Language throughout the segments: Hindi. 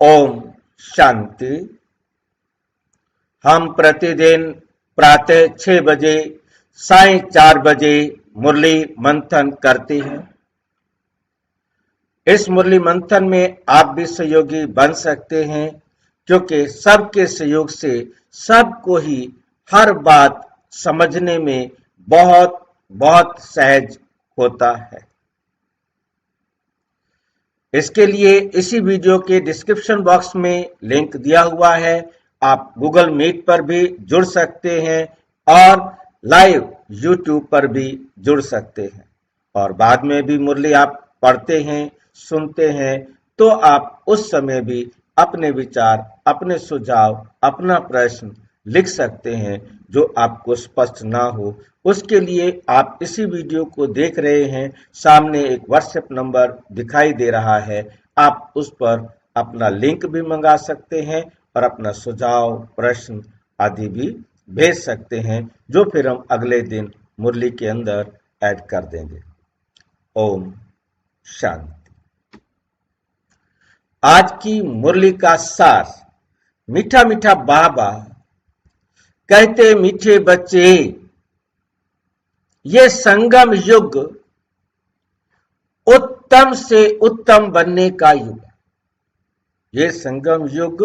ओम शांति। हम प्रतिदिन प्रातः 6 बजे, साय 4 बजे मुरली मंथन करते हैं। इस मुरली मंथन में आप भी सहयोगी बन सकते हैं, क्योंकि सबके सहयोग से सबको ही हर बात समझने में बहुत बहुत सहज होता है। इसके लिए इसी वीडियो के डिस्क्रिप्शन बॉक्स में लिंक दिया हुआ है। आप गूगल मीट पर भी जुड़ सकते हैं और लाइव यूट्यूब पर भी जुड़ सकते हैं। और बाद में भी मुरली आप पढ़ते हैं, सुनते हैं, तो आप उस समय भी अपने विचार, अपने सुझाव, अपना प्रश्न लिख सकते हैं जो आपको स्पष्ट ना हो। उसके लिए आप इसी वीडियो को देख रहे हैं, सामने एक व्हाट्सएप नंबर दिखाई दे रहा है। आप उस पर अपना लिंक भी मंगा सकते हैं और अपना सुझाव, प्रश्न आदि भी भेज सकते हैं, जो फिर हम अगले दिन मुरली के अंदर ऐड कर देंगे। ओम शांति। आज की मुरली का सार। मीठा मीठा बाबा कहते, मीठे बच्चे, ये संगम युग उत्तम से उत्तम बनने का युग है। ये संगम युग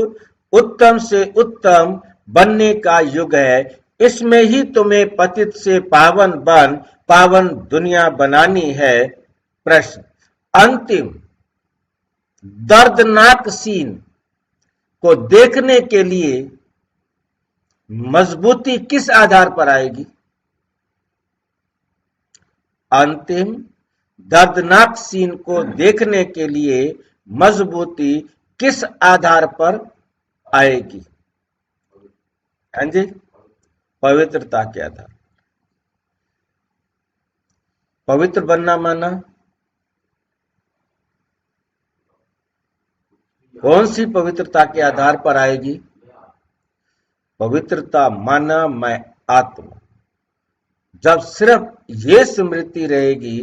उत्तम से उत्तम बनने का युग है। इसमें ही तुम्हें पतित से पावन बन पावन दुनिया बनानी है। प्रश्न, अंतिम दर्दनाक सीन को देखने के लिए मजबूती किस आधार पर आएगी? अंतिम दर्दनाक सीन को देखने के लिए मजबूती किस आधार पर आएगी? हाँ जी, पवित्रता के आधार। पवित्र बनना माना कौन सी पवित्रता के आधार पर आएगी? पवित्रता माना मैं आत्मा। जब सिर्फ ये स्मृति रहेगी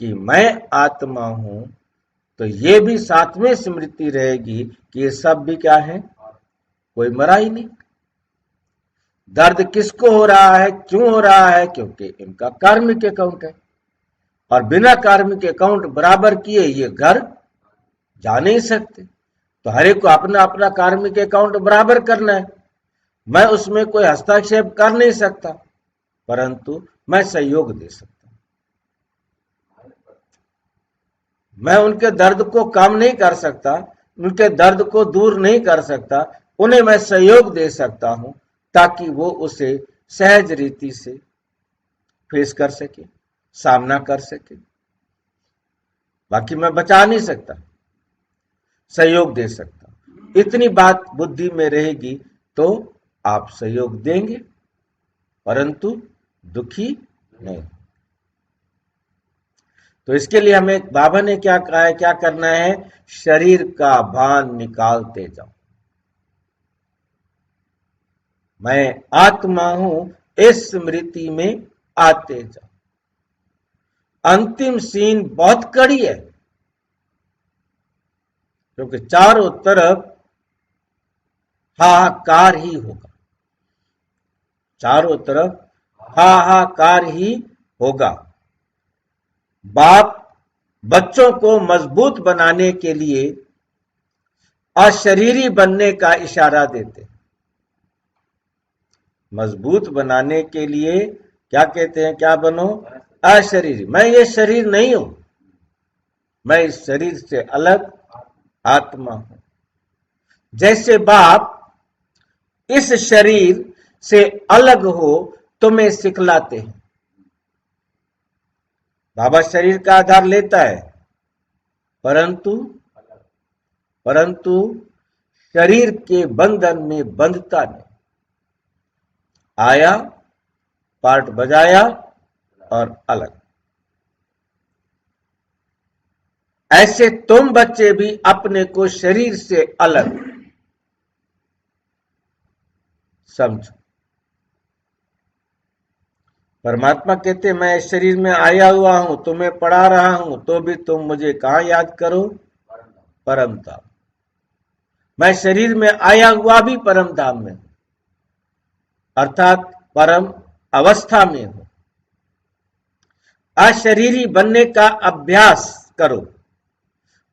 कि मैं आत्मा हूं, तो ये भी साथ में स्मृति रहेगी कि ये सब भी क्या है? कोई मरा ही नहीं। दर्द किसको हो रहा है, क्यों हो रहा है? क्योंकि इनका कार्मिक अकाउंट है, और बिना कार्मिक अकाउंट बराबर किए ये घर जा नहीं सकते। तो हर एक को अपना अपना कार्मिक अकाउंट बराबर करना है। मैं उसमें कोई हस्तक्षेप कर नहीं सकता, परंतु मैं सहयोग दे सकता हूं। मैं उनके दर्द को कम नहीं कर सकता, उनके दर्द को दूर नहीं कर सकता, उन्हें मैं सहयोग दे सकता हूं, ताकि वो उसे सहज रीति से फेस कर सके, सामना कर सके। बाकी मैं बचा नहीं सकता, सहयोग दे सकता। इतनी बात बुद्धि में रहेगी तो आप सहयोग देंगे, परंतु दुखी नहीं। तो इसके लिए हमें बाबा ने क्या कहा है, क्या करना है? शरीर का भान निकालते जाओ। मैं आत्मा हूं, इस स्मृति में आते जाओ। अंतिम सीन बहुत कड़ी है, क्योंकि चारों तरफ हाहाकार ही होगा। चारों तरफ हाहाकार ही होगा। बाप बच्चों को मजबूत बनाने के लिए अशरीरी बनने का इशारा देते। मजबूत बनाने के लिए क्या कहते हैं? क्या बनो? अशरीरी। मैं ये शरीर नहीं हूं, मैं इस शरीर से अलग आत्मा हूं। जैसे बाप इस शरीर से अलग हो तुम्हें सिखलाते हैं। बाबा शरीर का आधार लेता है, परंतु शरीर के बंधन में बंधता नहीं। आया, पार्ट बजाया और अलग। ऐसे तुम बच्चे भी अपने को शरीर से अलग समझो। परमात्मा कहते, मैं इस शरीर में आया हुआ हूं, तुम्हें पढ़ा रहा हूं, तो भी तुम मुझे कहां याद करो? परमता। मैं शरीर में आया हुआ भी परम धाम में हूं, अर्थात परम अवस्था में हूं। अशरीरी बनने का अभ्यास करो,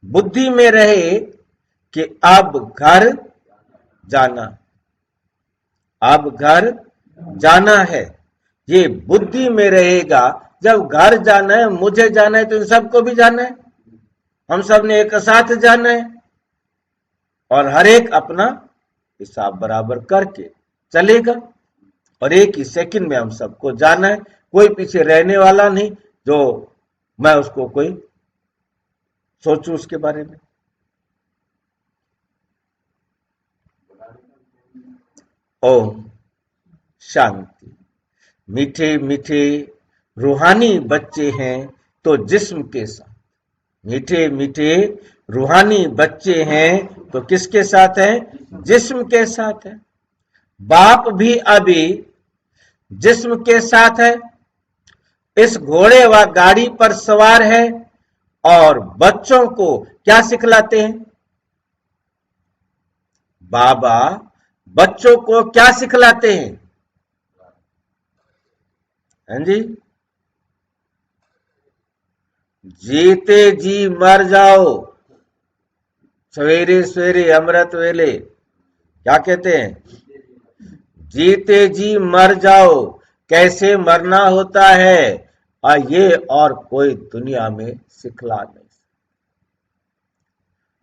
बुद्धि में रहे कि अब घर जाना, अब घर जाना है। ये बुद्धि में रहेगा। जब घर जाना है, मुझे जाना है, तो इन सबको भी जाना है, हम सब ने एक साथ जाना है, और हर एक अपना हिसाब बराबर करके चलेगा, और एक ही सेकंड में हम सबको जाना है। कोई पीछे रहने वाला नहीं जो मैं उसको कोई सोचूं उसके बारे में। ओम शांति। मीठे मीठे रूहानी बच्चे हैं तो जिस्म के साथ, मीठे मीठे रूहानी बच्चे हैं तो किसके साथ हैं? जिस्म के साथ है। बाप भी अभी जिस्म के साथ है, इस घोड़े व गाड़ी पर सवार है, और बच्चों को क्या सिखलाते हैं? बाबा बच्चों को क्या सिखलाते हैं? हाँ जी, जीते जी मर जाओ, सवेरे सवेरे अमृत वेले क्या कहते हैं? जीते जी मर जाओ, कैसे मरना होता है, और ये और कोई दुनिया में सिखला नहीं।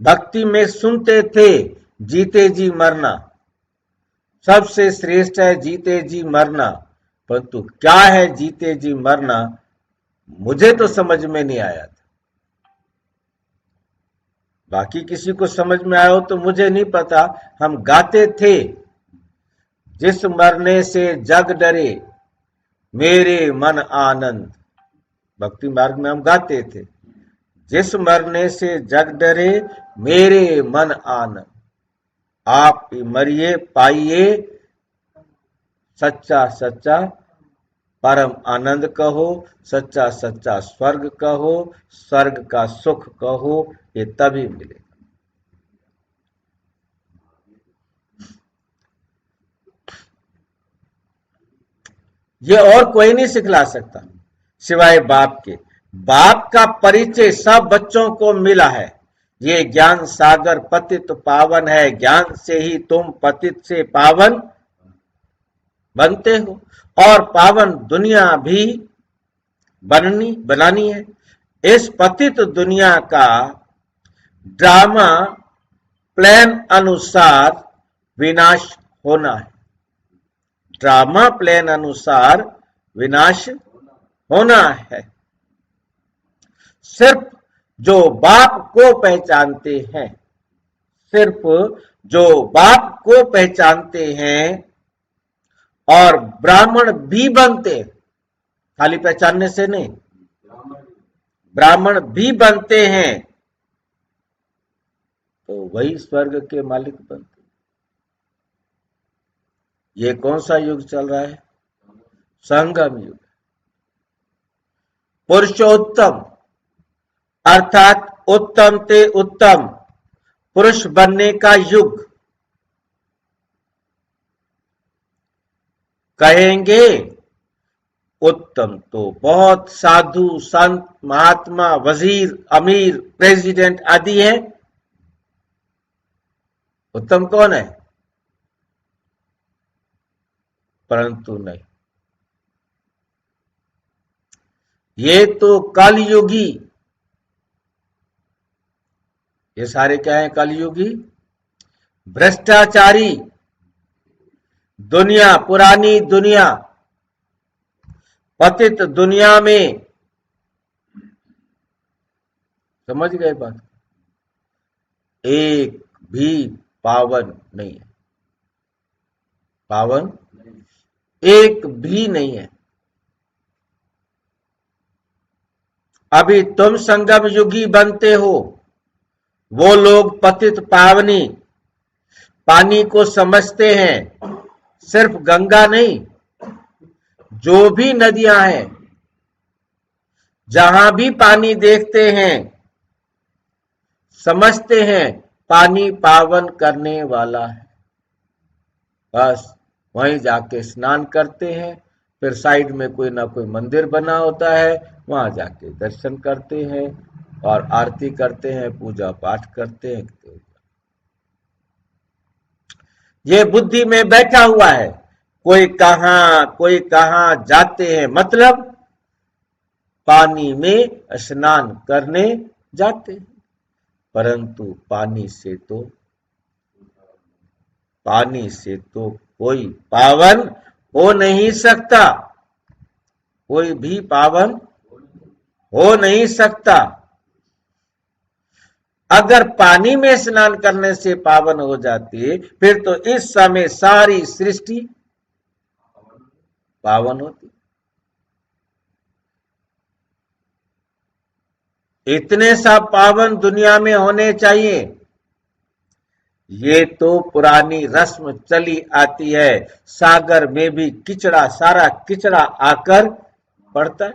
भक्ति में सुनते थे जीते जी मरना सबसे श्रेष्ठ है, जीते जी मरना, परंतु क्या है जीते जी मरना मुझे तो समझ में नहीं आया था। बाकी किसी को समझ में आया हो तो मुझे नहीं पता। हम गाते थे, जिस मरने से जग डरे मेरे मन आनंद, भक्ति मार्ग में हम गाते थे, जिस मरने से जग डरे मेरे मन आनंद, आप मरिए पाइए सच्चा सच्चा परम आनंद कहो, सच्चा सच्चा स्वर्ग कहो, स्वर्ग का सुख कहो, ये तभी मिलेगा। ये और कोई नहीं सिखला सकता सिवाय बाप के। बाप का परिचय सब बच्चों को मिला है। ये ज्ञान सागर पतित पावन है, ज्ञान से ही तुम पतित से पावन बनते हो, और पावन दुनिया भी बनानी है। इस पतित दुनिया का ड्रामा प्लान अनुसार विनाश होना है, ड्रामा प्लान अनुसार विनाश होना है। सिर्फ जो बाप को पहचानते हैं, सिर्फ जो बाप को पहचानते हैं और ब्राह्मण भी बनते, खाली पहचानने से नहीं, ब्राह्मण भी बनते हैं, तो वही स्वर्ग के मालिक बनते। ये कौन सा युग चल रहा है? संगम युग। पुरुषोत्तम अर्थात उत्तम ते उत्तम पुरुष बनने का युग। कहेंगे उत्तम तो बहुत साधु संत महात्मा वजीर अमीर प्रेसिडेंट आदि है, उत्तम कौन है? परंतु नहीं, ये तो कलयुगी, ये सारे क्या है? कलयुगी भ्रष्टाचारी दुनिया, पुरानी दुनिया, पतित दुनिया में। समझ गए बात? एक भी पावन नहीं है, पावन एक भी नहीं है। अभी तुम संगम युगी बनते हो, वो लोग पतित पावनी पानी को समझते हैं। सिर्फ गंगा नहीं, जो भी नदियां हैं, जहां भी पानी देखते हैं, समझते हैं पानी पावन करने वाला है। बस वहीं जाके स्नान करते हैं, फिर साइड में कोई ना कोई मंदिर बना होता है, वहां जाके दर्शन करते हैं और आरती करते हैं, पूजा पाठ करते हैं। ये बुद्धि में बैठा हुआ है, कोई कहां जाते हैं, मतलब पानी में स्नान करने जाते हैं, परंतु पानी से तो कोई पावन हो नहीं सकता, कोई भी पावन हो नहीं सकता। अगर पानी में स्नान करने से पावन हो जाती, फिर तो इस समय सारी सृष्टि पावन होती। इतने सा पावन दुनिया में होने चाहिए। ये तो पुरानी रस्म चली आती है, सागर में भी किचड़ा, सारा किचड़ा आकर पड़ता है,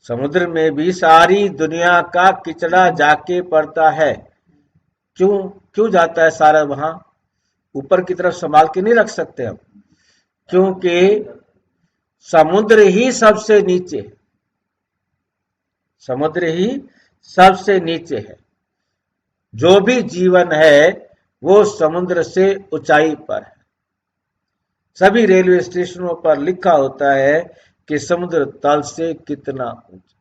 समुद्र में भी सारी दुनिया का किचड़ा जाके पड़ता है। क्यों जाता है सारा वहां? ऊपर की तरफ संभाल के नहीं रख सकते हम, क्योंकि समुद्र ही सबसे नीचे, समुद्र ही सबसे नीचे है। जो भी जीवन है वो समुद्र से ऊंचाई पर है। सभी रेलवे स्टेशनों पर लिखा होता है कि समुद्र तल से कितना ऊंचा।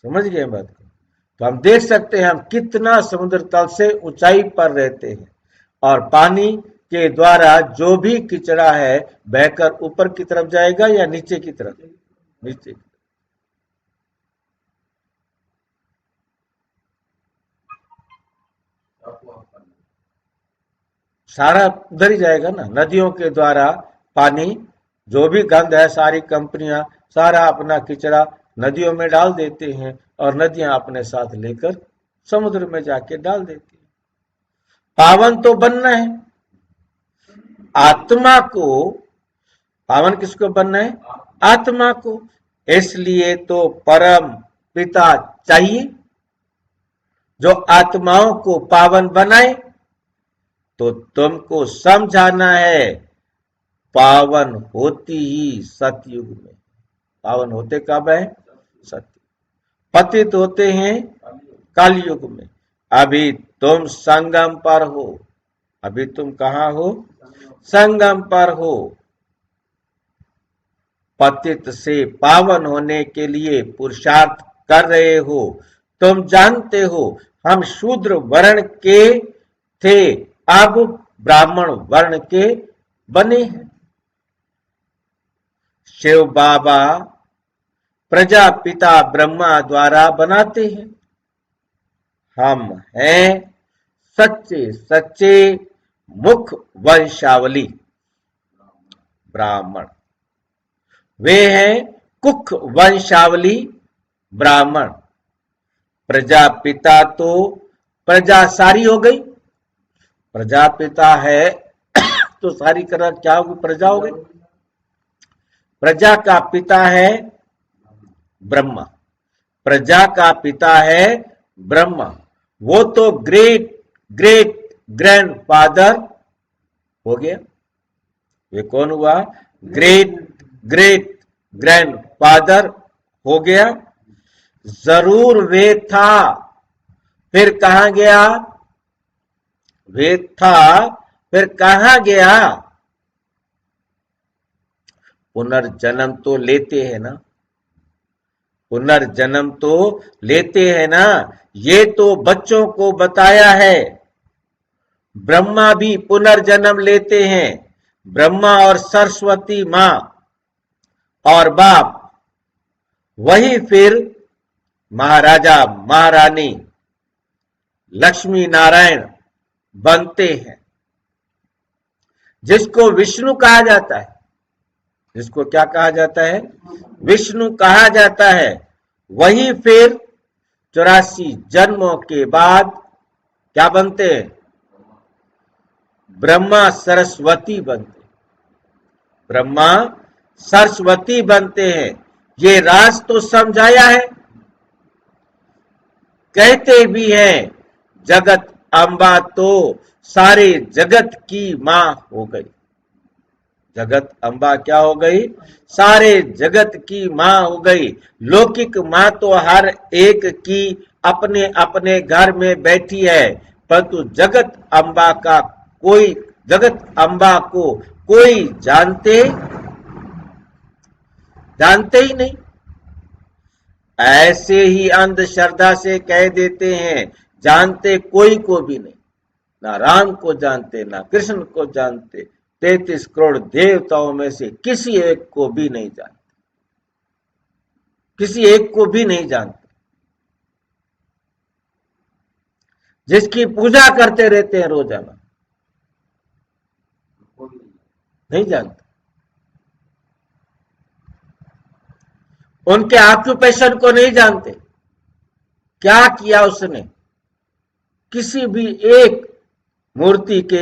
समझ गए बात को? तो हम देख सकते हैं हम कितना समुद्र तल से ऊंचाई पर रहते हैं, और पानी के द्वारा जो भी किचड़ा है बहकर ऊपर की तरफ जाएगा या नीचे की तरफ? नीचे। सारा उधर ही जाएगा ना। नदियों के द्वारा पानी, जो भी गंद है, सारी कंपनियां सारा अपना किचड़ा नदियों में डाल देते हैं, और नदियां अपने साथ लेकर समुद्र में जाके डाल देती हैं। पावन तो बनना है आत्मा को। पावन किसको बनना है? आत्मा को। इसलिए तो परम पिता चाहिए जो आत्माओं को पावन बनाए। तो तुमको समझाना है, पावन होती ही सतयुग में। पावन होते कब है? सत्य। पतित होते हैं कलयुग में। अभी तुम संगम पर हो। अभी तुम कहां हो? संगम पर हो। पतित से पावन होने के लिए पुरुषार्थ कर रहे हो। तुम जानते हो हम शूद्र वर्ण के थे, अब ब्राह्मण वर्ण के बने हैं। शिव बाबा प्रजापिता ब्रह्मा द्वारा बनाते हैं। हम हैं सच्चे सच्चे मुख वंशावली ब्राह्मण, वे हैं कुख वंशावली ब्राह्मण। प्रजापिता तो प्रजा सारी हो गई। प्रजापिता है तो सारी तरह क्या होगी? प्रजा हो गई। प्रजा का पिता है ब्रह्मा, प्रजा का पिता है ब्रह्मा। वो तो ग्रेट ग्रेट ग्रैंडफादर हो गया। वे कौन हुआ? ग्रेट ग्रेट ग्रैंडफादर हो गया। जरूर वे था, फिर कहां गया? वे था, फिर कहां गया? पुनर्जन्म तो लेते हैं ना, पुनर्जन्म तो लेते हैं ना। ये तो बच्चों को बताया है। ब्रह्मा भी पुनर्जन्म लेते हैं। ब्रह्मा और सरस्वती मां और बाप, वही फिर महाराजा महारानी लक्ष्मी नारायण बनते हैं, जिसको विष्णु कहा जाता है। जिसको क्या कहा जाता है? विष्णु कहा जाता है। वही फिर 84 जन्मों के बाद क्या बनते हैं? ब्रह्मा सरस्वती बनते। ब्रह्मा सरस्वती बनते हैं। ये राज तो समझाया है। कहते भी हैं जगत अम्बा तो सारे जगत की मां हो गई। जगत अम्बा क्या हो गई? सारे जगत की मां हो गई। लौकिक मां तो हर एक की अपने अपने घर में बैठी है, परंतु जगत अम्बा को कोई जानते ही नहीं। ऐसे ही अंधश्रद्धा से कह देते हैं, जानते कोई को भी नहीं, ना राम को जानते, ना कृष्ण को जानते, 33 करोड़ देवताओं में से किसी एक को भी नहीं जानते, किसी एक को भी नहीं जानते। जिसकी पूजा करते रहते हैं रोजाना, नहीं जानते। उनके ऑक्यूपेशन को नहीं जानते, क्या किया उसने, किसी भी एक मूर्ति के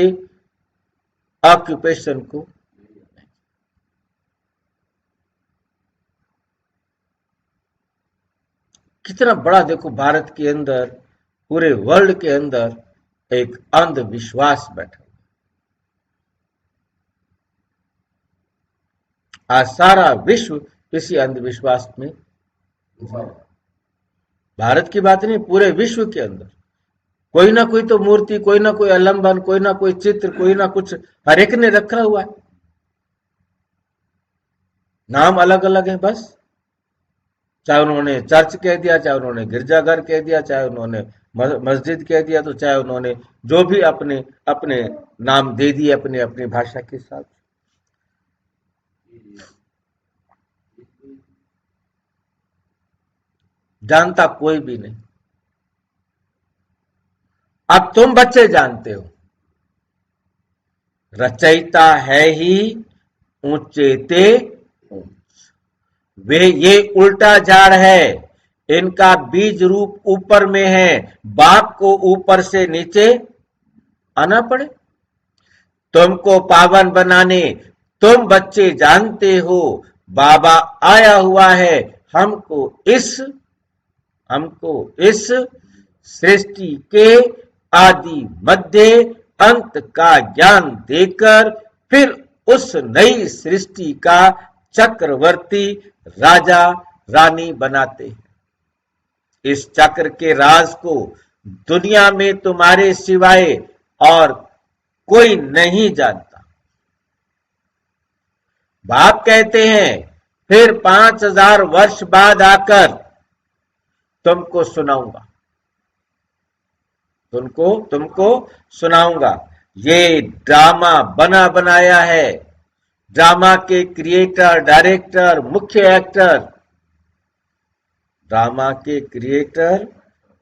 ऑक्यूपेशन को। कितना बड़ा देखो, भारत के अंदर, पूरे वर्ल्ड के अंदर एक अंधविश्वास बैठा। आज सारा विश्व इसी अंधविश्वास में, भारत की बात नहीं, पूरे विश्व के अंदर कोई ना कोई तो मूर्ति, कोई ना कोई आलम्बन, कोई ना कोई चित्र, कोई ना कुछ हर एक ने रखा हुआ है। नाम अलग अलग है बस, चाहे उन्होंने चर्च कह दिया, चाहे उन्होंने गिरजाघर कह दिया, चाहे उन्होंने मस्जिद कह दिया, तो चाहे उन्होंने जो भी अपने अपने नाम दे दिए अपने अपनी भाषा के साथ। जानता कोई भी नहीं। अब तुम बच्चे जानते हो, रचयिता है ही ऊंचेते ऊंच। वे ये उल्टा झाड़ है, इनका बीज रूप ऊपर में है, बाप को ऊपर से नीचे आना पड़े तुमको पावन बनाने। तुम बच्चे जानते हो बाबा आया हुआ है हमको इस सृष्टि के आदि मध्य अंत का ज्ञान देकर फिर उस नई सृष्टि का चक्रवर्ती राजा रानी बनाते हैं। इस चक्र के राज को दुनिया में तुम्हारे सिवाय और कोई नहीं जानता। बाप कहते हैं फिर 5000 वर्ष बाद आकर तुमको सुनाऊंगा, तुमको सुनाऊंगा। ये ड्रामा बना बनाया है। ड्रामा के क्रिएटर, डायरेक्टर, मुख्य एक्टर, ड्रामा के क्रिएटर,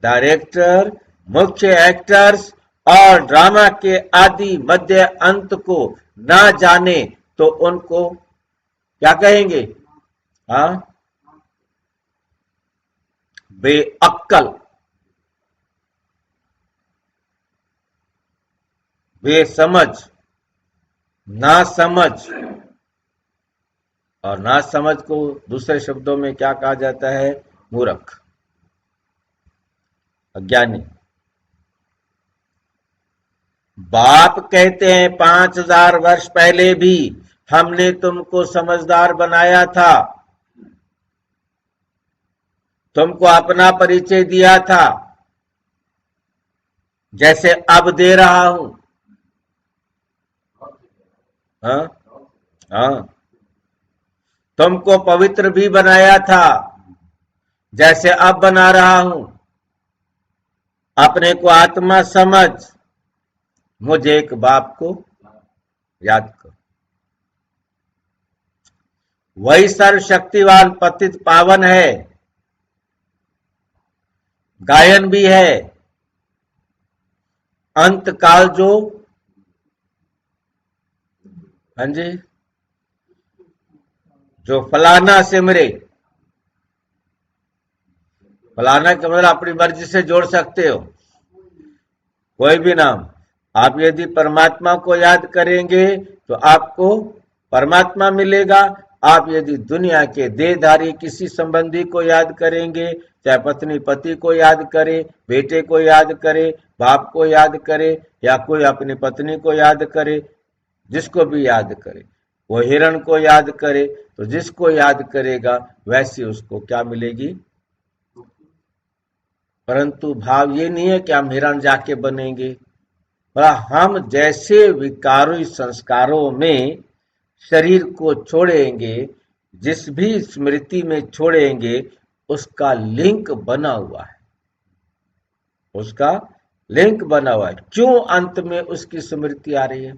डायरेक्टर, मुख्य एक्टर्स और ड्रामा के आदि मध्य अंत को ना जाने तो उनको क्या कहेंगे? हाँ, बेअक्कल, बेसमझ, ना समझ। और ना समझ को दूसरे शब्दों में क्या कहा जाता है? मूर्ख, अज्ञानी। बाप कहते हैं 5000 वर्ष पहले भी हमने तुमको समझदार बनाया था, तुमको अपना परिचय दिया था, जैसे अब दे रहा हूं। हाँ, तुमको पवित्र भी बनाया था, जैसे अब बना रहा हूं। अपने को आत्मा समझ, मुझे एक बाप को याद करो। वही सर्वशक्तिवान पतित पावन है, गायन भी है। अंत काल जो, हाँ जी, जो फलाना सिमरे, फलाना के मतलब अपनी मर्जी से जोड़ सकते हो कोई भी नाम। आप यदि परमात्मा को याद करेंगे तो आपको परमात्मा मिलेगा। आप यदि दुनिया के देहधारी किसी संबंधी को याद करेंगे, चाहे पत्नी पति को याद करे, बेटे को याद करे, बाप को याद करे, या कोई अपनी पत्नी को याद करे, जिसको भी याद करे, वो हिरण को याद करे, तो जिसको याद करेगा वैसी उसको क्या मिलेगी। परंतु भाव ये नहीं है कि हम हिरण जाके बनेंगे, पर हम जैसे विकारी संस्कारों में शरीर को छोड़ेंगे, जिस भी स्मृति में छोड़ेंगे, उसका लिंक बना हुआ है, उसका लिंक बना हुआ है। क्यों अंत में उसकी स्मृति आ रही है?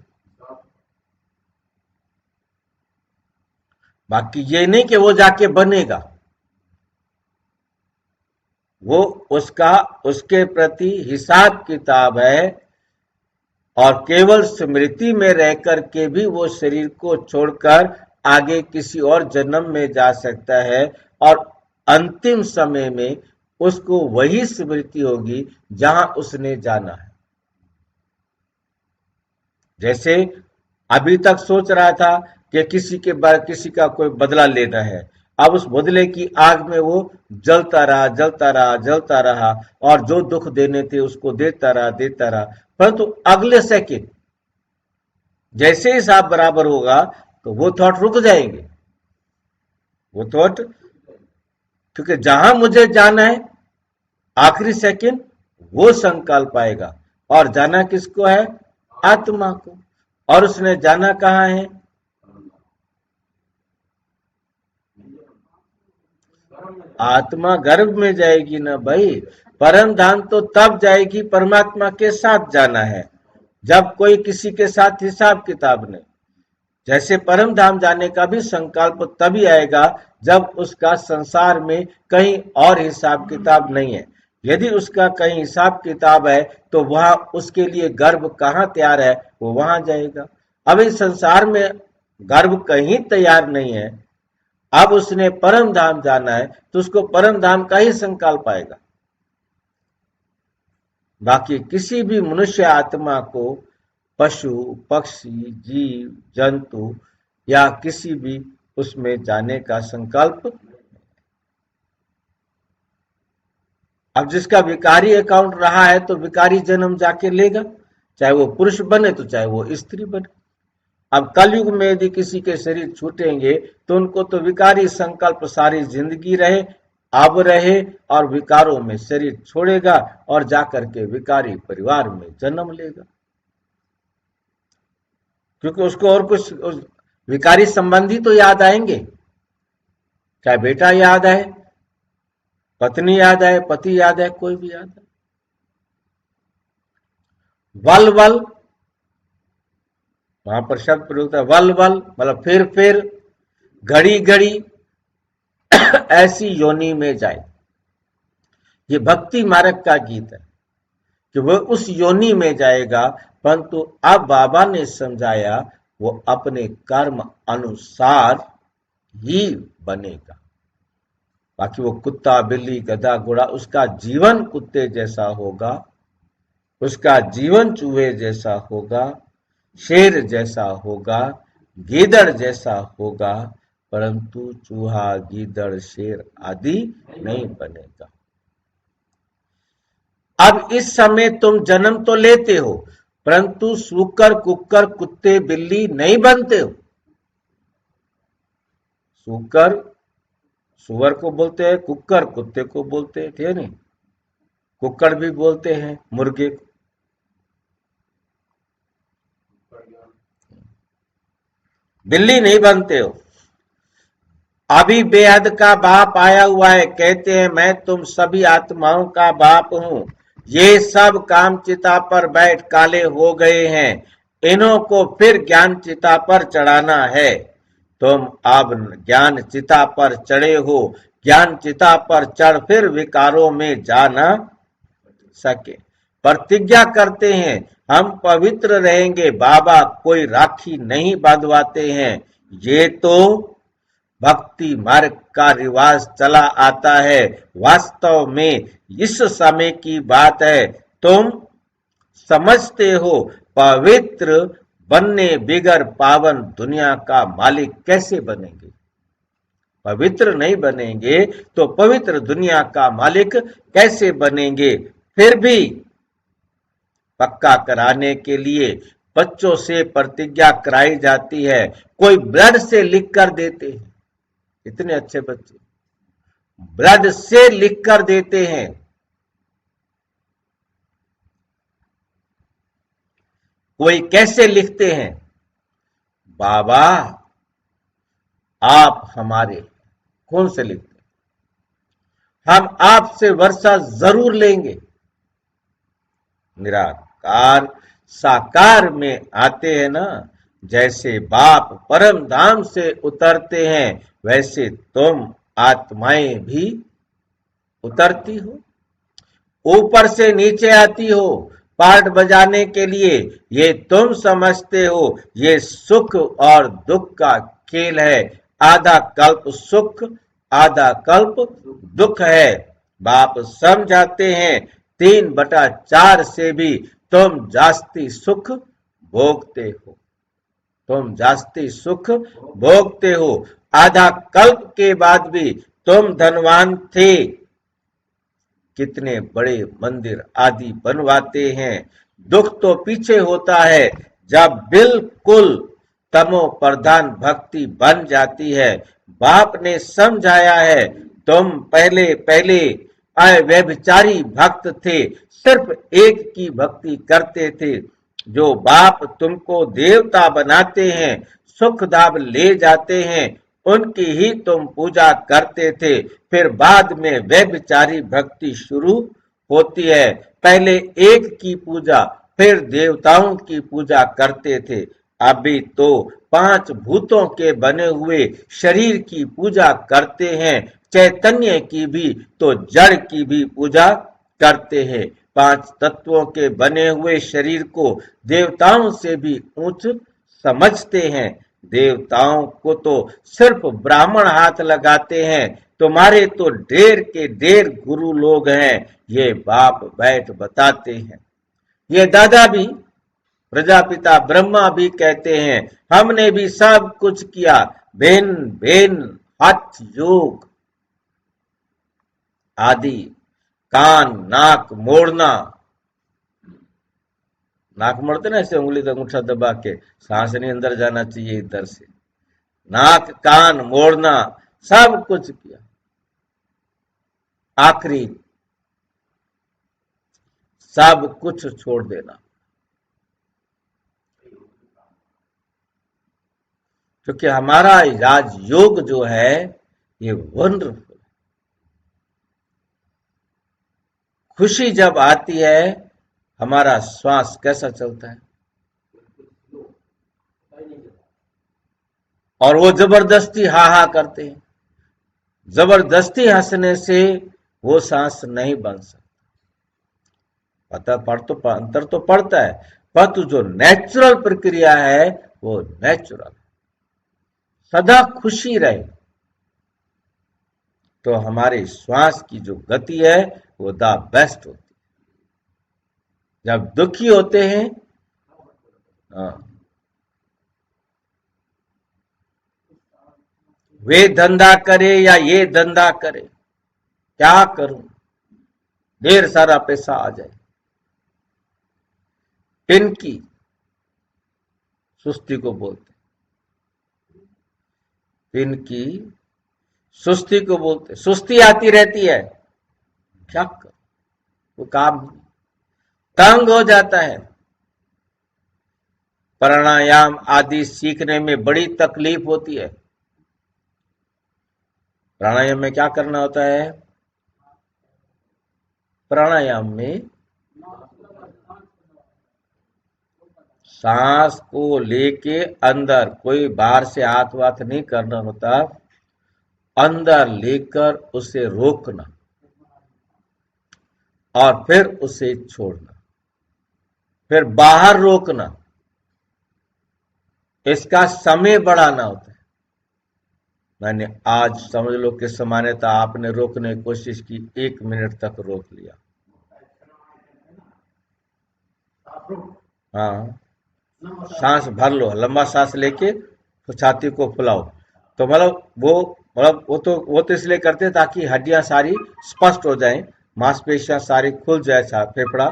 बाकी ये नहीं कि वो जाके बनेगा, वो उसका उसके प्रति हिसाब किताब है, और केवल स्मृति में रह करके भी वो शरीर को छोड़कर आगे किसी और जन्म में जा सकता है, और अंतिम समय में उसको वही स्मृति होगी जहां उसने जाना है। जैसे अभी तक सोच रहा था कि किसी का कोई बदला लेना है, अब उस बदले की आग में वो जलता रहा, और जो दुख देने थे उसको देता रहा, परंतु अगले सेकंड जैसे हिसाब बराबर होगा तो वो थॉट रुक जाएंगे, वो थॉट, क्योंकि जहां मुझे जाना है आखिरी सेकंड वो संकल्प आएगा, और जाना किसको है? आत्मा को। और उसने जाना कहां है? आत्मा गर्भ में जाएगी ना भाई। परम धाम तो तब जाएगी, परमात्मा के साथ जाना है, जब कोई किसी के साथ हिसाब किताब नहीं। जैसे परम धाम जाने का भी संकल्प तभी आएगा जब उसका संसार में कहीं और हिसाब किताब नहीं है। यदि उसका कहीं हिसाब किताब है तो वह उसके लिए गर्भ कहाँ तैयार है, वो वहां जाएगा। अब इस संसार में गर्भ कहीं तैयार नहीं है, अब उसने परम धाम जाना है तो उसको परम धाम का ही संकल्प आएगा। बाकी किसी भी मनुष्य आत्मा को पशु पक्षी जीव जंतु या किसी भी उसमें जाने का संकल्प। अब जिसका विकारी अकाउंट रहा है तो विकारी जन्म जाके लेगा, चाहे वो पुरुष बने तो चाहे वो स्त्री बने। अब कलयुग में यदि किसी के शरीर छूटेंगे तो उनको तो विकारी संकल्प सारी जिंदगी रहे, अब रहे, और विकारों में शरीर छोड़ेगा और जाकर के विकारी परिवार में जन्म लेगा, क्योंकि उसको और कुछ विकारी संबंधी तो याद आएंगे, चाहे बेटा याद आए, पत्नी याद आए, पति याद आए, कोई भी याद आए। वल वल, वहां पर शब्द प्रयोग है वल वल, मतलब फिर घड़ी घड़ी ऐसी योनि में जाए। ये भक्ति मार्ग का गीत है कि वह उस योनि में जाएगा, परंतु अब बाबा ने समझाया वो अपने कर्म अनुसार ही बनेगा। बाकी वो कुत्ता बिल्ली गधा घोड़ा, उसका जीवन कुत्ते जैसा होगा, उसका जीवन चूहे जैसा होगा, शेर जैसा होगा, गीदड़ जैसा होगा, परंतु चूहा गीदड़ शेर आदि नहीं बनेगा। अब इस समय तुम जन्म तो लेते हो, परंतु सूकर कुक्कर कुत्ते बिल्ली नहीं बनते हो। सूकर सुअर को बोलते हैं, कुक्कर कुत्ते को बोलते हैं, ठीक है नहीं, कुक्कड़ भी बोलते हैं मुर्गे को। बिल्ली नहीं बनते हो। अभी बेहद का बाप आया हुआ है, कहते हैं मैं तुम सभी आत्माओं का बाप हूं। ये सब काम चिता पर बैठ काले हो गए हैं, इन्हों को फिर ज्ञान चिता पर चढ़ाना है। तुम अब ज्ञान चिता पर चढ़े हो, ज्ञान चिता पर चढ़ फिर विकारों में जा न सके। प्रतिज्ञा करते हैं हम पवित्र रहेंगे, बाबा कोई राखी नहीं बांधवाते हैं। ये तो भक्ति मार्ग का रिवाज चला आता है, वास्तव में इस समय की बात है। तुम समझते हो पवित्र बनने बिगर पावन दुनिया का मालिक कैसे बनेंगे। पवित्र नहीं बनेंगे तो पवित्र दुनिया का मालिक कैसे बनेंगे। फिर भी पक्का कराने के लिए बच्चों से प्रतिज्ञा कराई जाती है। कोई ब्लड से लिख कर देते हैं, इतने अच्छे बच्चे ब्लड से लिख कर देते हैं। कोई कैसे लिखते हैं, बाबा आप हमारे, कौन से लिखते हैं, हम आपसे वर्षा जरूर लेंगे। निराकार साकार में आते हैं ना, जैसे बाप परम धाम से उतरते हैं वैसे तुम आत्माएं भी उतरती हो, ऊपर से नीचे आती हो पार्ट बजाने के लिए। ये तुम समझते हो ये सुख और दुख का खेल है, आधा कल्प सुख आधा कल्प दुख है। बाप समझाते हैं 3/4 से भी तुम जास्ती सुख भोगते हो, तुम जास्ती सुख भोगते हो। आधा कल्प के बाद भी तुम धनवान थे, कितने बड़े मंदिर आदि बनवाते हैं। दुख तो पीछे होता है जब बिल्कुल तमो प्रधान भक्ति बन जाती है। बाप ने समझाया है तुम पहले पहले अव्यभिचारी भक्त थे, सिर्फ एक की भक्ति करते थे। जो बाप तुमको देवता बनाते हैं, सुख दाब ले जाते हैं, उनकी ही तुम पूजा करते थे। फिर बाद में व्यभिचारी भक्ति शुरू होती है। पहले एक की पूजा फिर देवताओं की पूजा करते थे, अभी तो 5 भूतों के बने हुए शरीर की पूजा करते हैं। चैतन्य की भी तो जड़ की भी पूजा करते हैं। 5 तत्वों के बने हुए शरीर को देवताओं से भी उच्च समझते हैं। देवताओं को तो सिर्फ ब्राह्मण हाथ लगाते हैं, तुम्हारे तो ढेर के ढेर गुरु लोग हैं, ये बाप बैठ बताते हैं। ये दादा भी प्रजापिता ब्रह्मा भी कहते हैं हमने भी सब कुछ किया, भिन्न भिन्न हठ योग आदि, कान नाक मोड़ना, नाक मोड़ते ना ऐसे उंगली का अंगूठा दबा के, सांस नहीं अंदर जाना चाहिए इधर से, नाक कान मोड़ना सब कुछ किया। आखिरी सब कुछ छोड़ देना, क्योंकि हमारा राजयोग जो है ये वंडरफुल। खुशी जब आती है हमारा श्वास कैसा चलता है, और वो जबरदस्ती हा हा करते हैं। जबरदस्ती हंसने से वो सांस नहीं बन सकता। अंतर तो पड़ता है, परंतु जो नेचुरल प्रक्रिया है वो नेचुरल, सदा खुशी रहे तो हमारे श्वास की जो गति है वो द बेस्ट होती है। जब दुखी होते हैं वे धंधा करे या ये धंधा करे, क्या करूं, ढेर सारा पैसा आ जाए, इनकी सुस्ती को बोलते, इनकी सुस्ती को बोलते। सुस्ती आती रहती है, क्या कर, वो काम तंग हो जाता है। प्राणायाम आदि सीखने में बड़ी तकलीफ होती है। प्राणायाम में क्या करना होता है, प्राणायाम में सांस को लेके अंदर, कोई बाहर से हाथ वाथ नहीं करना होता, अंदर लेकर उसे रोकना और फिर उसे छोड़ना, फिर बाहर रोकना, इसका समय बढ़ाना होता है। मैंने आज समझ लो कि समान्यता आपने रोकने की कोशिश की, 1 मिनट तक रोक लिया। हाँ, सांस भर लो, लंबा सांस लेके तो छाती को फुलाओ, तो मतलब वो मतलब वो तो इसलिए करते हैं ताकि हड्डियां सारी स्पष्ट हो जाएं, मांसपेशियां सारी खुल जाए, फेफड़ा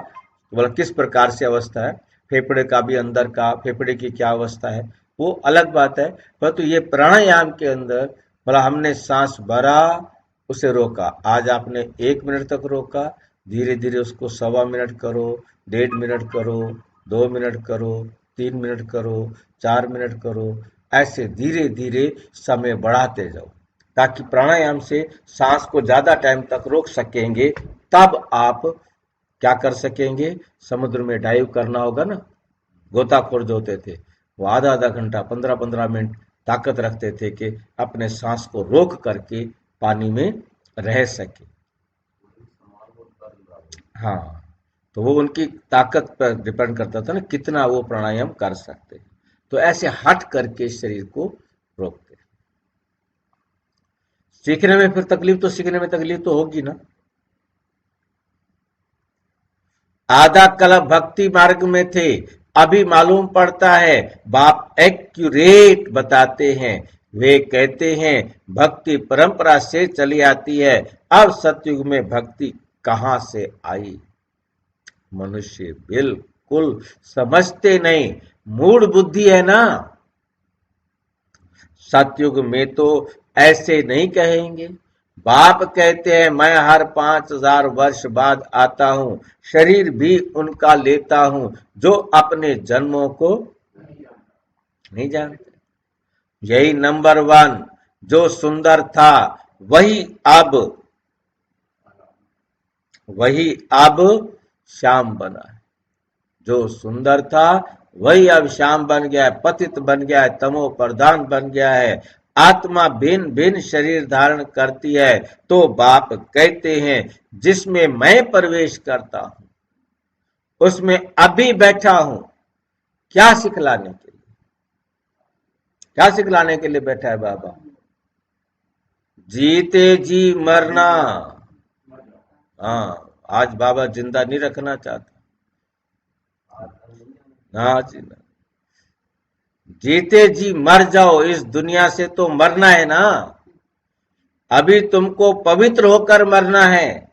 मतलब किस प्रकार से अवस्था है, फेफड़े का भी अंदर का फेफड़े की क्या अवस्था है वो अलग बात है। परंतु ये प्राणायाम के अंदर मतलब हमने सांस भरा, उसे रोका, आज आपने 1 मिनट तक रोका, धीरे धीरे उसको 1.25 मिनट करो, 1.5 मिनट करो, 2 मिनट करो, 3 मिनट करो, 4 मिनट करो, ऐसे धीरे धीरे समय बढ़ाते जाओ ताकि प्राणायाम से सांस को ज्यादा टाइम तक रोक सकेंगे। तब आप क्या कर सकेंगे, समुद्र में डाइव करना होगा ना, गोताखोर जो होते थे वो आधा आधा घंटा 15-15 मिनट ताकत रखते थे कि अपने सांस को रोक करके पानी में रह सके। हाँ, तो वो उनकी ताकत पर डिपेंड करता था ना कितना वो प्राणायाम कर सकते। तो ऐसे हट करके शरीर को रोकते। सीखने में फिर तकलीफ तो सीखने में तकलीफ तो होगी ना। आधा कल्प भक्ति मार्ग में थे, अभी मालूम पड़ता है बाप एक्यूरेट बताते हैं। वे कहते हैं भक्ति परंपरा से चली आती है, अब सतयुग में भक्ति कहां से आई। मनुष्य बिल्कुल समझते नहीं, मूड बुद्धि है ना। सतयुग में तो ऐसे नहीं कहेंगे। बाप कहते हैं मैं हर 5,000 वर्ष बाद आता हूं, शरीर भी उनका लेता हूं जो अपने जन्मों को नहीं जानते। यही नंबर 1 जो सुंदर था वही अब श्याम बना है। जो सुंदर था वही अब श्याम बन गया है, पतित बन गया है, तमो प्रधान बन गया है। आत्मा भिन्न भिन्न शरीर धारण करती है। तो बाप कहते हैं जिसमें मैं प्रवेश करता हूं उसमें अभी बैठा हूं। क्या सिखलाने के लिए, क्या सिखलाने के लिए बैठा है बाबा? जीते जी मरना। हाँ, आज बाबा जिंदा नहीं रखना चाहता। हाँ जी, जीते जी मर जाओ, इस दुनिया से तो मरना है ना। अभी तुमको पवित्र होकर मरना है,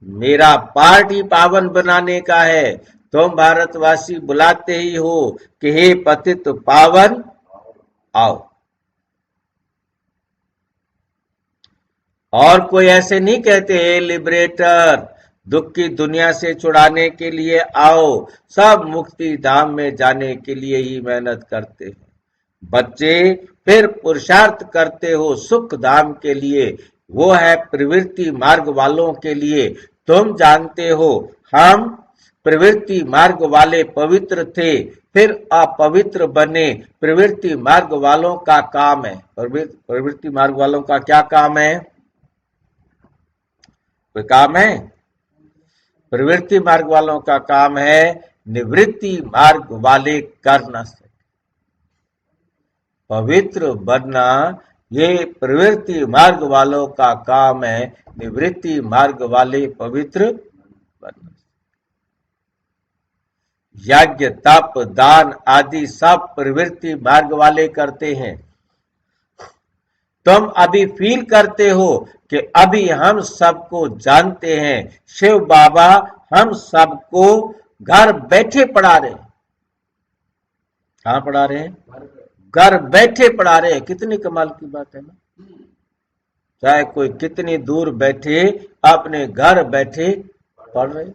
मेरा पार्ट ही पावन बनाने का है। तुम भारतवासी बुलाते ही हो कि हे पतित पावन आओ। और कोई ऐसे नहीं कहते हे लिबरेटर दुख की दुनिया से छुड़ाने के लिए आओ। सब मुक्ति धाम में जाने के लिए ही मेहनत करते हैं। बच्चे फिर पुरुषार्थ करते हो सुख धाम के लिए, वो है प्रवृत्ति मार्ग वालों के लिए। तुम जानते हो हम प्रवृत्ति मार्ग वाले पवित्र थे, फिर अपवित्र बने। प्रवृत्ति मार्ग वालों का काम है, प्रवृत्ति मार्ग वालों का क्या काम है? कोई काम है? प्रवृत्ति मार्ग वालों का काम है निवृत्ति मार्ग वाले कर न सके। पवित्र बनना ये प्रवृत्ति मार्ग वालों का काम है, निवृत्ति मार्ग वाले पवित्र बनना। यज्ञ तप दान आदि सब प्रवृत्ति मार्ग वाले करते हैं। तुम अभी फील करते हो कि अभी हम सबको जानते हैं। शिव बाबा हम सबको घर बैठे पढ़ा रहे हैं। कहां पढ़ा रहे हैं? घर बैठे पढ़ा रहे हैं। कितनी कमाल की बात है ना। चाहे कोई कितनी दूर बैठे अपने घर बैठे पढ़ रहे।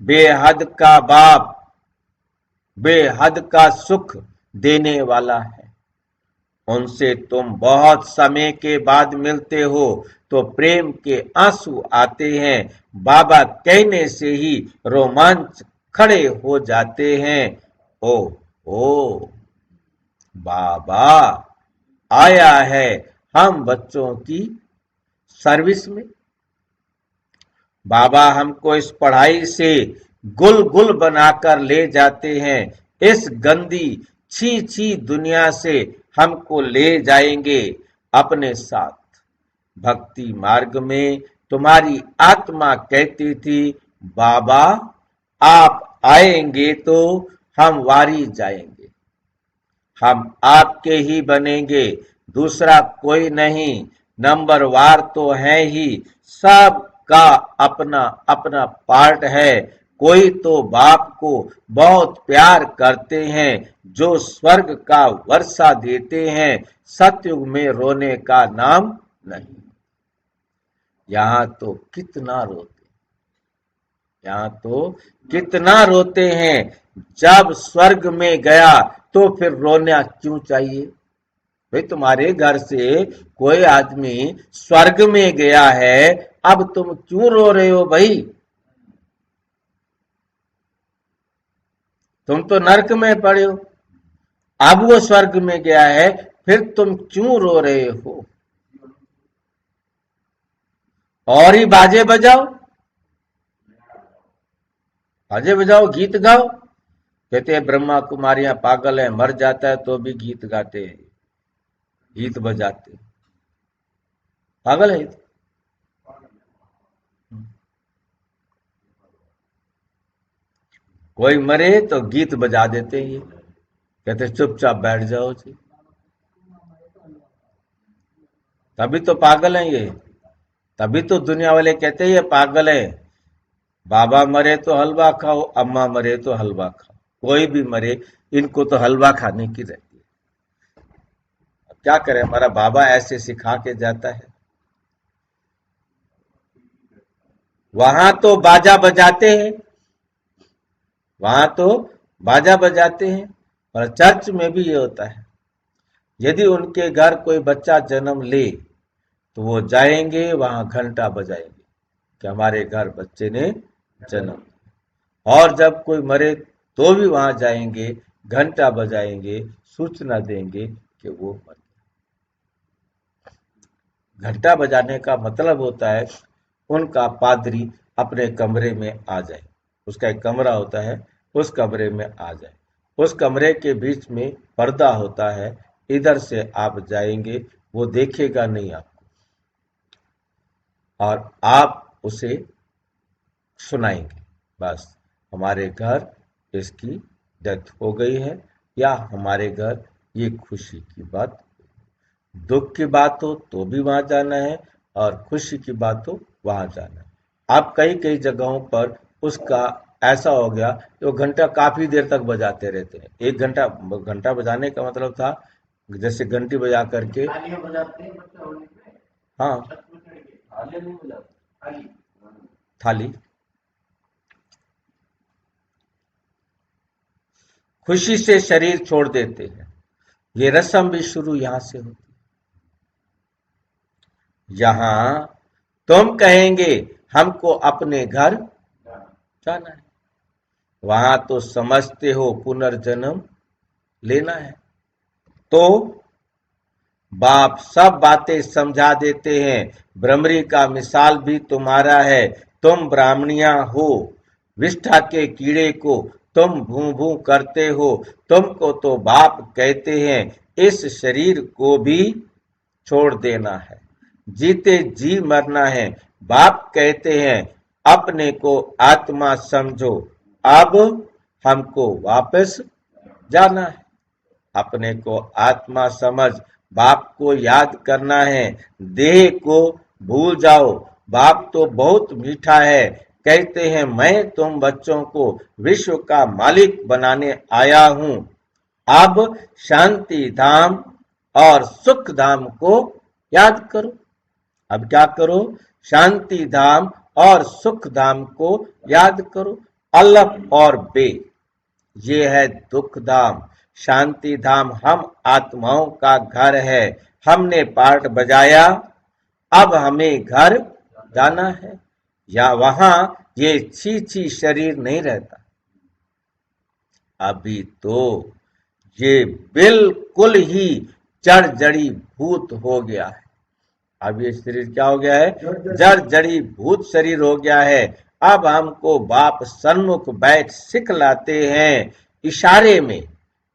बेहद का बाप बेहद का सुख देने वाला है। उनसे तुम बहुत समय के बाद मिलते हो तो प्रेम के आंसू आते हैं। बाबा कहने से ही रोमांच खड़े हो जाते हैं। ओ बाबा आया है हम बच्चों की सर्विस में। बाबा हमको इस पढ़ाई से गुल गुल बनाकर ले जाते हैं। इस गंदी छी छी दुनिया से हमको ले जाएंगे अपने साथ। भक्ति मार्ग में तुम्हारी आत्मा कहती थी बाबा आप आएंगे तो हम वारी जाएंगे, हम आपके ही बनेंगे। दूसरा कोई नहीं, नंबरवार तो है ही, सब का अपना अपना पार्ट है। कोई तो बाप को बहुत प्यार करते हैं, जो स्वर्ग का वर्षा देते हैं, सतयुग में रोने का नाम नहीं। यहाँ तो कितना रोते, यहाँ तो कितना रोते हैं। जब स्वर्ग में गया तो फिर रोना क्यों चाहिए? भाई तुम्हारे घर से कोई आदमी स्वर्ग में गया है, अब तुम क्यों रो रहे हो भाई? तुम तो नरक में पड़े हो, अब वो स्वर्ग में गया है, फिर तुम क्यों रो रहे हो? और ही बाजे बजाओ, बाजे बजाओ, गीत गाओ। कहते हैं ब्रह्मा कुमारियां पागल है, मर जाता है तो भी गीत गाते हैं, गीत बजाते, पागल है। कोई मरे तो गीत बजा देते हैं, ये कहते चुपचाप बैठ जाओ जी, तभी तो पागल है ये। तभी तो दुनिया वाले कहते हैं ये पागल है। बाबा मरे तो हलवा खाओ, अम्मा मरे तो हलवा खाओ, कोई भी मरे इनको तो हलवा खाने की रहती है। क्या करें, हमारा बाबा ऐसे सिखा के जाता है। वहां तो बाजा बजाते हैं, वहां तो बाजा बजाते हैं, और चर्च में भी ये होता है। यदि उनके घर कोई बच्चा जन्म ले तो वो जाएंगे वहां घंटा बजाएंगे कि हमारे घर बच्चे ने जन्म। और जब कोई मरे तो भी वहां जाएंगे, घंटा बजाएंगे, सूचना देंगे कि वो मर गया। घंटा बजाने का मतलब होता है उनका पादरी अपने कमरे में आ जाए, उसका एक कमरा होता है, उस कमरे में आ जाए। उस कमरे के बीच में पर्दा होता है, इधर से आप जाएंगे, वो देखेगा नहीं आपको, और आप उसे सुनाएंगे, बस हमारे घर इसकी डेथ हो गई है, या हमारे घर ये खुशी की बात, दुख की बात हो तो भी वहां जाना है, और खुशी की बात हो वहां जाना है। अब कई कई जगहों पर उसका ऐसा हो गया कि वो घंटा काफी देर तक बजाते रहते हैं। एक घंटा, घंटा बजाने का मतलब था जैसे घंटी बजा करके, हाँ, थाली, खुशी से शरीर छोड़ देते हैं। ये रस्म भी शुरू यहां से होती है। यहां तुम कहेंगे हमको अपने घर जाना है, वहां तो समझते हो पुनर्जन्म लेना है, तो बाप सब बातें समझा देते हैं। भ्रमरी का मिसाल भी तुम्हारा है, तुम ब्राह्मणिया हो, विष्ठा के कीड़े को तुम भू भू करते हो, तुमको तो बाप कहते हैं इस शरीर को भी छोड़ देना है, जीते जी मरना है। बाप कहते हैं अपने को आत्मा समझो, अब हमको वापस जाना है। अपने को आत्मा समझ, बाप को याद करना है, देह को भूल जाओ। बाप तो बहुत मीठा है, कहते हैं मैं तुम बच्चों को विश्व का मालिक बनाने आया हूं। अब शांति धाम और सुख धाम को याद करो। अब क्या करो? शांति धाम और सुख धाम को याद करो। अलफ और बे, ये है दुख धाम। शांति धाम हम आत्माओं का घर है, हमने पार्ट बजाया, अब हमें घर जाना है। या वहां ये छी शरीर नहीं रहता, अभी तो ये बिल्कुल ही जड़ जड़ी भूत हो गया है। अब ये शरीर क्या हो गया है? जड़ जड़ी भूत शरीर हो गया है। अब हमको बाप सन्मुख बैठ सिखलाते हैं इशारे में,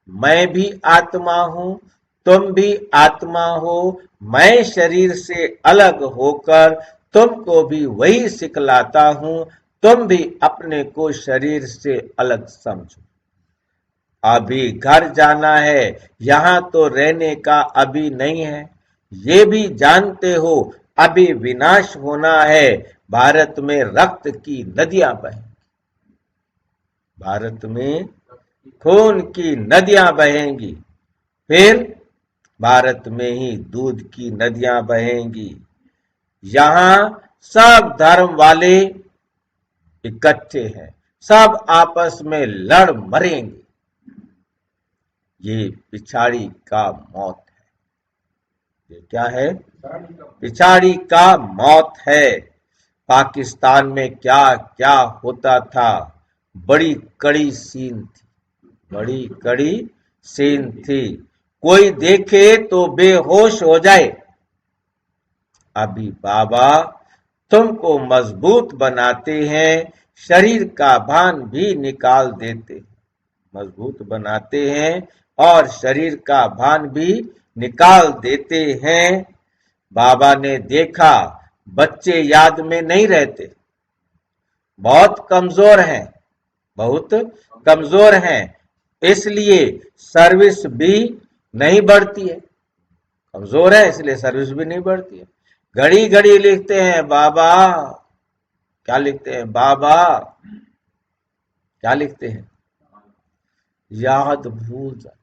मैं भी आत्मा हूं, तुम भी आत्मा हो, मैं शरीर से अलग होकर तुमको भी वही सिखलाता हूं, तुम भी अपने को शरीर से अलग समझो। अभी घर जाना है, यहाँ तो रहने का अभी नहीं है। ये भी जानते हो अभी विनाश होना है, भारत में रक्त की नदियां बहें, भारत में खून की नदियां बहेंगी, फिर भारत में ही दूध की नदियां बहेंगी। यहां सब धर्म वाले इकट्ठे हैं, सब आपस में लड़ मरेंगे। ये पिछाड़ी का मौत है। ये क्या है? पिछाड़ी का मौत है। पाकिस्तान में क्या क्या होता था, बड़ी कड़ी सीन थी, बड़ी कड़ी सीन थी। कोई देखे तो बेहोश हो जाए। अभी बाबा तुमको मजबूत बनाते हैं, शरीर का भान भी निकाल देते, मजबूत बनाते हैं और शरीर का भान भी निकाल देते हैं। बाबा ने देखा बच्चे याद में नहीं रहते, बहुत कमजोर हैं, बहुत कमजोर हैं, इसलिए सर्विस भी नहीं बढ़ती है। कमजोर है इसलिए सर्विस भी नहीं बढ़ती है। घड़ी घड़ी लिखते हैं बाबा, क्या लिखते हैं बाबा, क्या लिखते हैं? याद भूल जाती,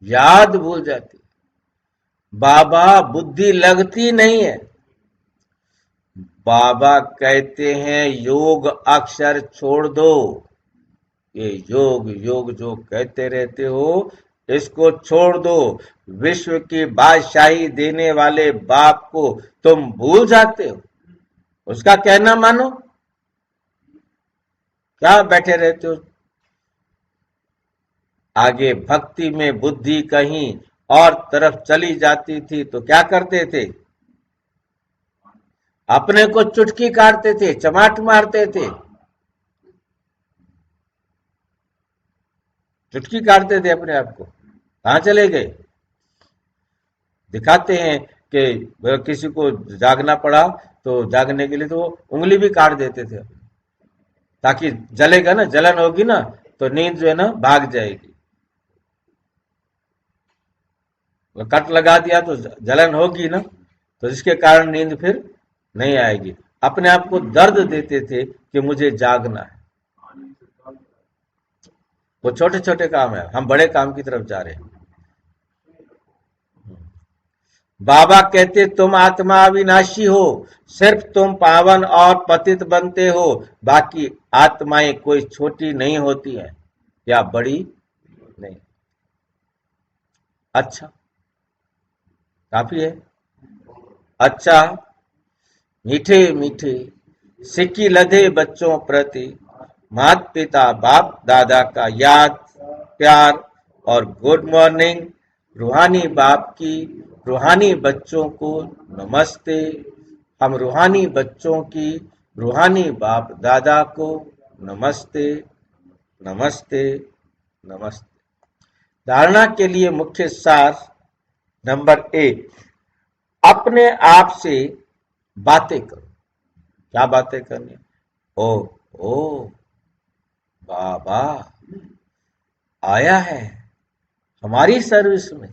याद भूल जाती। बाबा बुद्धि लगती नहीं है। बाबा कहते हैं योग अक्षर छोड़ दो, ये योग योग जो कहते रहते हो इसको छोड़ दो। विश्व की बादशाही देने वाले बाप को तुम भूल जाते हो, उसका कहना मानो, क्या बैठे रहते हो? आगे भक्ति में बुद्धि कहीं और तरफ चली जाती थी तो क्या करते थे? अपने को चुटकी काटते थे, चमाट मारते थे, चुटकी काटते थे अपने आप को। कहां चले गए? दिखाते हैं कि किसी को जागना पड़ा तो जागने के लिए तो उंगली भी काट देते थे, ताकि जलेगा ना, जलन होगी ना तो नींद जो है ना भाग जाएगी। कट लगा दिया तो जलन होगी ना, तो जिसके कारण नींद फिर नहीं आएगी। अपने आप को दर्द देते थे कि मुझे जागना है। वो छोटे छोटे काम है, हम बड़े काम की तरफ जा रहे हैं। बाबा कहते तुम आत्मा अविनाशी हो, सिर्फ तुम पावन और पतित बनते हो, बाकी आत्माएं कोई छोटी नहीं होती है या बड़ी नहीं। अच्छा, काफी है। अच्छा, मीठे मीठे सिक्की लदे बच्चों प्रति माता पिता बाप दादा का याद प्यार और गुड मॉर्निंग। रूहानी बाप की रूहानी बच्चों को नमस्ते। हम रूहानी बच्चों की रूहानी बाप दादा को नमस्ते नमस्ते नमस्ते। धारणा के लिए मुख्य सार नंबर 1, अपने आप से बातें करो। क्या बातें करनी? ओ बाबा आया है हमारी सर्विस में,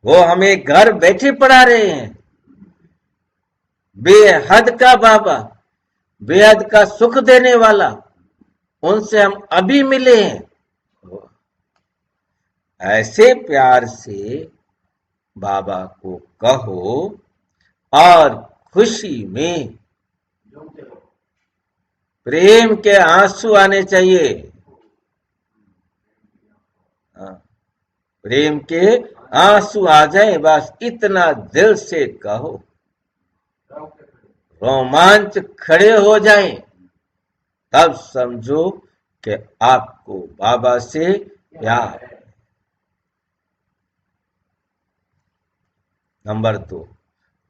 वो हमें घर बैठे पढ़ा रहे हैं। बेहद का बाबा, बेहद का सुख देने वाला, उनसे हम अभी मिले हैं। ऐसे प्यार से बाबा को कहो और खुशी में प्रेम के आंसू आने चाहिए। प्रेम के आंसू आ जाए, बस इतना दिल से कहो, रोमांच खड़े हो जाए, तब समझो कि आपको बाबा से प्यार है। नंबर 2,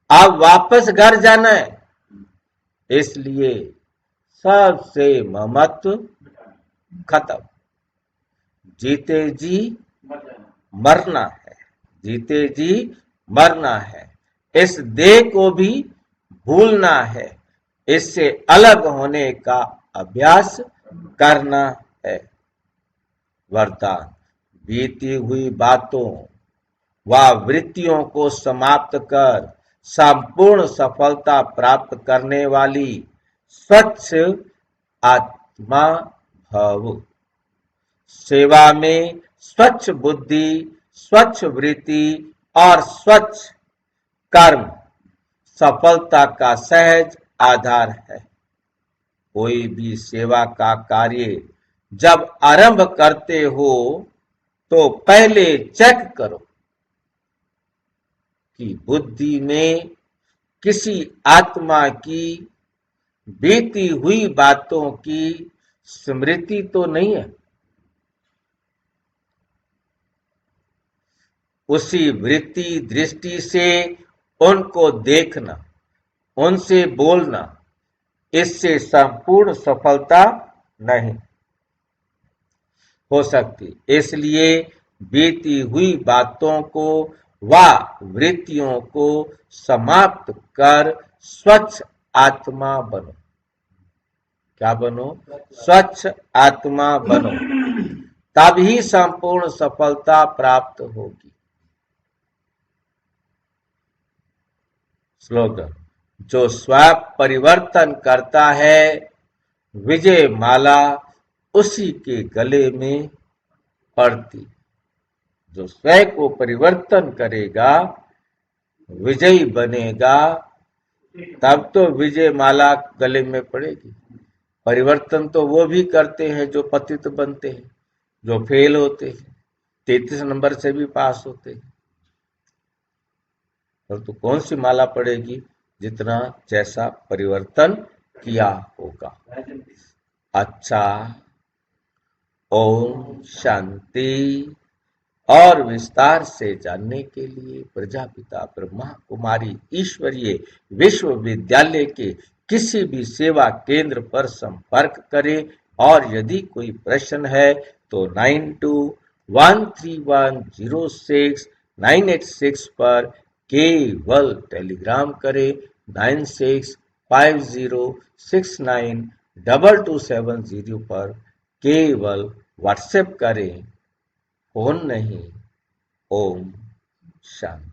अब वापस घर जाना है, इसलिए सबसे ममत्व खत्म। जीते जी मरना है, जीते जी मरना है। इस देह को भी भूलना है, इससे अलग होने का अभ्यास करना है। वरदान, बीती हुई बातों व वृत्तियों को समाप्त कर संपूर्ण सफलता प्राप्त करने वाली स्वच्छ आत्मा भव। सेवा में स्वच्छ बुद्धि, स्वच्छ वृत्ति और स्वच्छ कर्म सफलता का सहज आधार है। कोई भी सेवा का कार्य जब आरंभ करते हो तो पहले चेक करो कि बुद्धि में किसी आत्मा की बीती हुई बातों की स्मृति तो नहीं है। उसी वृत्ति दृष्टि से उनको देखना, उनसे बोलना, इससे संपूर्ण सफलता नहीं हो सकती। इसलिए बीती हुई बातों को व वृत्तियों को समाप्त कर स्वच्छ आत्मा बनो। क्या बनो? स्वच्छ आत्मा बनो, तभी संपूर्ण सफलता प्राप्त होगी। स्लोगन, जो स्वयं परिवर्तन करता है विजय माला उसी के गले में पड़ती। जो स्वयं को परिवर्तन करेगा, विजयी बनेगा, तब तो विजय माला गले में पड़ेगी। परिवर्तन तो वो भी करते हैं जो पतित बनते हैं, जो फेल होते हैं, 33 नंबर से भी पास होते हैं। तो कौन सी माला पड़ेगी? जितना जैसा परिवर्तन किया होगा। अच्छा, ओम शांति। और विस्तार से जानने के लिए प्रजापिता ब्रह्मा कुमारी ईश्वरीय विश्वविद्यालय के किसी भी सेवा केंद्र पर संपर्क करें। और यदि कोई प्रश्न है तो 9213106986 पर केवल टेलीग्राम करें। 9650692270 पर केवल व्हाट्सएप करें, फोन नहीं। ओम शांति।